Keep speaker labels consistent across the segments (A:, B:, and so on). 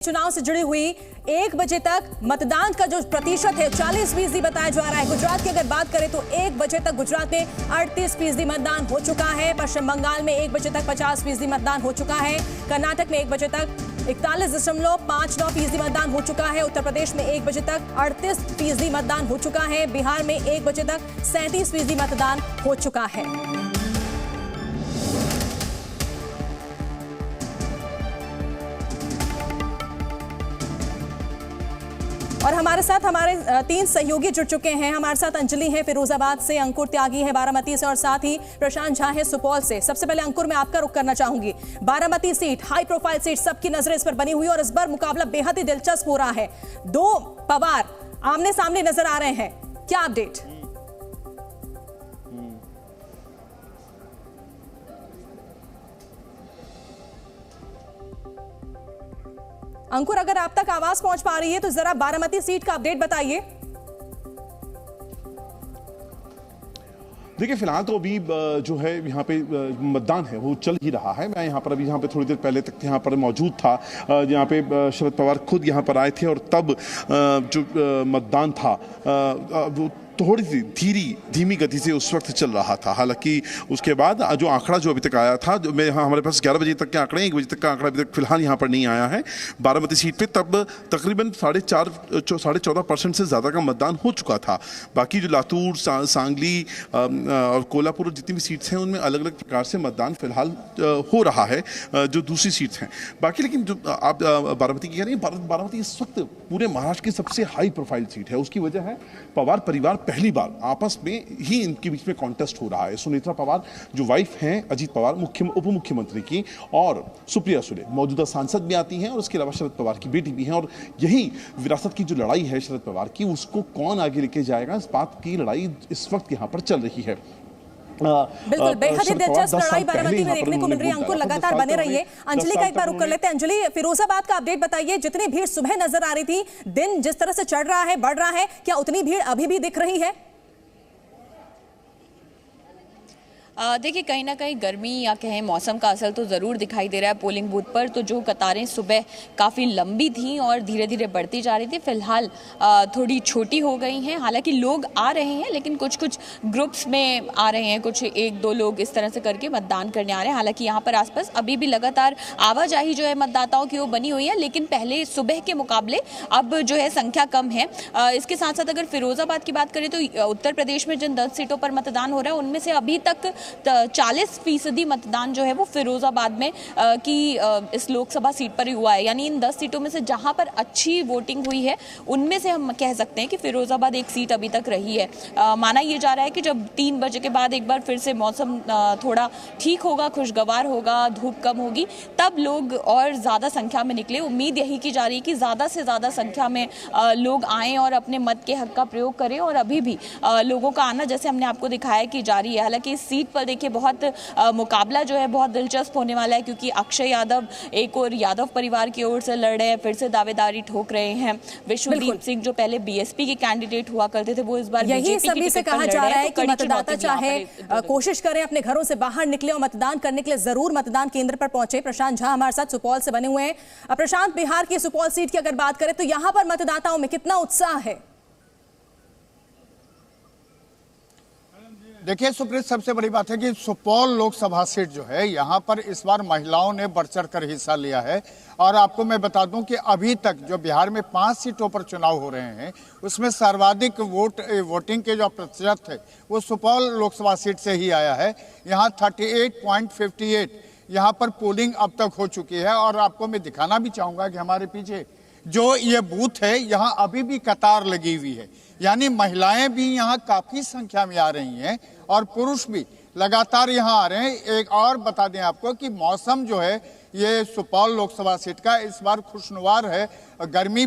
A: चुनाव से जुड़ी हुई 1 बजे तक मतदान का जो प्रतिशत है 40% बताया जा रहा है। गुजरात की अगर बात करें तो 1 बजे तक गुजरात में 38% मतदान हो चुका है। पश्चिम बंगाल में 1 बजे तक 50% मतदान हो चुका है। कर्नाटक में 1 बजे तक 41.59% मतदान हो चुका है। उत्तर प्रदेश में 1 बजे तक 38% मतदान हो चुका है। बिहार में 1 बजे तक 37% मतदान हो चुका है। और हमारे साथ हमारे 3 सहयोगी जुड़ चुके हैं। हमारे साथ अंजलि है फिरोजाबाद से, अंकुर त्यागी है बारामती से और साथ ही प्रशांत झा है सुपौल से। सबसे पहले अंकुर, मैं आपका रुख करना चाहूंगी। Baramati seat high profile seat, सबकी नजरें इस पर बनी हुई और इस बार मुकाबला बेहद ही दिलचस्प हो रहा है। 2 पवार आमने सामने नजर आ रहे हैं, क्या अपडेट? अंकुर, अगर आप तक आवाज पहुंच पा रही है तो जरा बारामती सीट का अपडेट बताइए।
B: देखिए, फिलहाल तो अभी जो है यहाँ पे मतदान है वो चल ही रहा है। मैं यहाँ पर अभी यहाँ पे थोड़ी देर पहले तक यहाँ पर मौजूद था। यहाँ पे शरद पवार खुद यहाँ पर आए थे और तब जो मतदान था वो थोड़ी सी धीमी गति से उस वक्त चल रहा था। हालांकि उसके बाद जो आंकड़ा जो अभी तक आया था, जो हमारे पास 11 बजे तक के आंकड़े, 1 बजे तक का आंकड़ा अभी तक फिलहाल यहाँ पर नहीं आया है बारामती सीट पे। तब तकरीबन 14.5% से ज़्यादा का मतदान हो चुका था। बाकी जो लातूर, सांगली और कोल्हापुर जितनी भी सीट्स हैं उनमें अलग अलग प्रकार से मतदान फिलहाल हो रहा है, जो दूसरी सीट्स हैं बाकी। लेकिन जो आप बारामती की कह रही हैं, बारामती इस वक्त पूरे महाराष्ट्र की सबसे हाई प्रोफाइल सीट है। उसकी वजह है पवार परिवार पहली बार आपस में ही इनके बीच में कॉन्टेस्ट हो रहा है। सुनेत्रा पवार जो वाइफ हैं अजीत पवार उप मुख्यमंत्री की, और सुप्रिया सुले मौजूदा सांसद भी आती हैं और उसके अलावा शरद पवार की बेटी भी हैं। और यही विरासत की जो लड़ाई है शरद पवार की, उसको कौन आगे लेके जाएगा, इस बात की लड़ाई इस वक्त यहाँ पर चल रही है।
A: बिल्कुल बेहद ही दिलचस्प लड़ाई बारामती में देखने को मिल रही है। अंकुर, लगातार बने रहिए। अंजलि का एक बार रुक कर लेते हैं। अंजलि, फिरोजाबाद का अपडेट बताइए। जितनी भीड़ सुबह नजर आ रही थी, दिन जिस तरह से चढ़ रहा है, बढ़ रहा है, क्या उतनी भीड़ अभी भी दिख रही है?
C: देखिए, कहीं ना कहीं गर्मी या कहें मौसम का असर तो ज़रूर दिखाई दे रहा है पोलिंग बूथ पर। तो जो कतारें सुबह काफ़ी लंबी थी और धीरे धीरे बढ़ती जा रही थी, फिलहाल थोड़ी छोटी हो गई हैं। हालांकि लोग आ रहे हैं, लेकिन कुछ ग्रुप्स में आ रहे हैं, कुछ 1-2 लोग इस तरह से करके मतदान करने आ रहे हैं। हालांकि यहाँ पर आसपास अभी भी लगातार आवाजाही जो है मतदाताओं की वो बनी हुई है, लेकिन पहले सुबह के मुकाबले अब जो है संख्या कम है। इसके साथ साथ अगर फिरोजाबाद की बात करें तो उत्तर प्रदेश में जिन 10 सीटों पर मतदान हो रहा है उनमें से अभी तक 40% मतदान जो है वो फिरोजाबाद में की इस लोकसभा सीट पर ही हुआ है। यानी इन 10 सीटों में से जहां पर अच्छी वोटिंग हुई है उनमें से हम कह सकते हैं कि फिरोजाबाद एक सीट अभी तक रही है। माना यह जा रहा है कि जब 3 बजे के बाद एक बार फिर से मौसम थोड़ा ठीक होगा, खुशगवार होगा, धूप कम होगी, तब लोग और ज़्यादा संख्या में निकले। उम्मीद यही की जा रही है कि ज़्यादा से ज़्यादा संख्या में लोग आएँ और अपने मत के हक का प्रयोग करें। और अभी भी लोगों का आना, जैसे हमने आपको दिखाया, कि जारी है। हालांकि इस सीट पर देखिए बहुत मुकाबला जो है बहुत दिलचस्प होने वाला है, क्योंकि अक्षय यादव एक और यादव परिवार की ओर से लड़ रहे हैं, फिर से दावेदारी ठोक रहे हैं। विश्वदीप सिंह जो पहले बीएसपी के कैंडिडेट हुआ करते थे, वो इस बार
A: यही सभी से कहा जा रहा है कि मतदाता चाहे कोशिश करें, अपने घरों से बाहर निकले और मतदान करने के लिए जरूर मतदान केंद्र पर पहुंचे। प्रशांत झा हमारे साथ सुपौल से बने हुए हैं। प्रशांत, बिहार की सुपौल सीट की अगर बात करें तो यहां पर मतदाताओं में कितना उत्साह है?
D: देखिए सुप्रीत, सबसे बड़ी बात है कि सुपौल लोकसभा सीट जो है यहाँ पर इस बार महिलाओं ने बढ़ चढ़ कर हिस्सा लिया है। और आपको मैं बता दूं कि अभी तक जो बिहार में 5 सीटों पर चुनाव हो रहे हैं उसमें सर्वाधिक वोटिंग के जो प्रतिशत है वो सुपौल लोकसभा सीट से ही आया है। यहाँ 38.58 यहाँ पर पोलिंग अब तक हो चुकी है। और आपको मैं दिखाना भी चाहूँगा कि हमारे पीछे जो ये बूथ है यहाँ अभी भी कतार लगी हुई है, यानी महिलाएं भी यहाँ काफी संख्या में आ रही हैं और पुरुष भी लगातार यहाँ आ रहे हैं। एक और बता दें आपको कि मौसम जो है ये सुपौल लोकसभा सीट का इस बार खुशनुमार है। गर्मी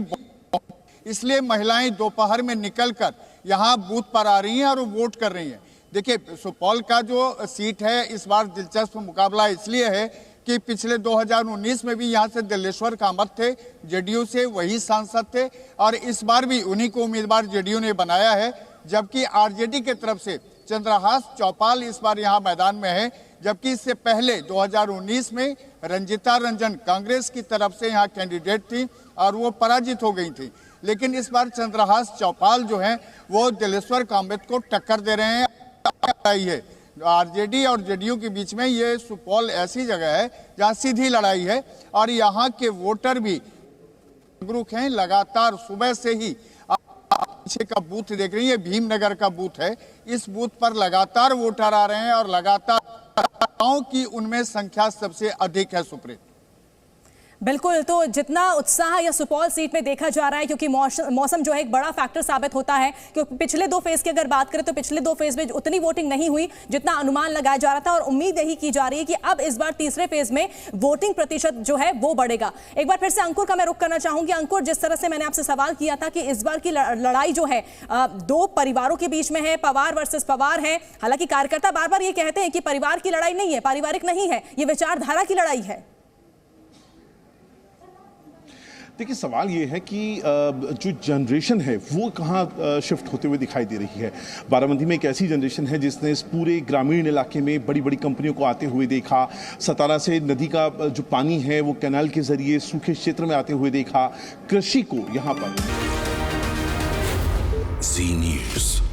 D: इसलिए महिलाएं दोपहर में निकलकर यहाँ बूथ पर आ रही हैं और वोट कर रही हैं। देखिए, सुपौल का जो सीट है इस बार दिलचस्प मुकाबला इसलिए है कि पिछले 2019 में भी यहाँ से दिलेश्वर कामत थे, जेडीयू से वही सांसद थे, और इस बार भी उन्हीं को उम्मीदवार जेडीयू ने बनाया है। जबकि आरजेडी की तरफ से चंद्रहास चौपाल इस बार यहाँ मैदान में है। जबकि इससे पहले 2019 में रंजिता रंजन कांग्रेस की तरफ से यहाँ कैंडिडेट थी और वो पराजित हो गई थी। लेकिन इस बार चंद्रहास चौपाल जो हैं वो दिलेश्वर कामत को टक्कर दे रहे हैं। आरजेडी और जेडीयू के बीच में ये सुपौल ऐसी जगह है जहां सीधी लड़ाई है और यहाँ के वोटर भी जागरूक हैं। लगातार सुबह से ही पीछे का बूथ देख रही है, भीमनगर का बूथ है, इस बूथ पर लगातार वोटर आ रहे हैं और लगातार की उनमें संख्या सबसे अधिक है। सुप्रीत
A: बिल्कुल, तो जितना उत्साह या सुपौल सीट में देखा जा रहा है, क्योंकि मौसम जो है एक बड़ा फैक्टर साबित होता है, क्योंकि पिछले 2 फेज की अगर बात करें तो पिछले 2 फेज में उतनी वोटिंग नहीं हुई जितना अनुमान लगाया जा रहा था और उम्मीद यही की जा रही है कि अब इस बार तीसरे फेज में वोटिंग प्रतिशत जो है वो बढ़ेगा। एक बार फिर से अंकुर का मैं रुख करना चाहूंगी। अंकुर, जिस तरह से मैंने आपसे सवाल किया था कि इस बार की लड़ाई जो है 2 परिवारों के बीच में है, पवार वर्सेस पवार है। हालांकि कार्यकर्ता बार बार ये कहते हैं कि परिवार की लड़ाई नहीं है, पारिवारिक नहीं है, ये विचारधारा की लड़ाई है।
B: देखिए, सवाल ये है कि जो जनरेशन है वो कहाँ शिफ्ट होते हुए दिखाई दे रही है। बाराबंकी में एक ऐसी जनरेशन है जिसने इस पूरे ग्रामीण इलाके में बड़ी बड़ी कंपनियों को आते हुए देखा, सतारा से नदी का जो पानी है वो कैनाल के जरिए सूखे क्षेत्र में आते हुए देखा, कृषि को यहाँ पर
E: जी न्यूज़।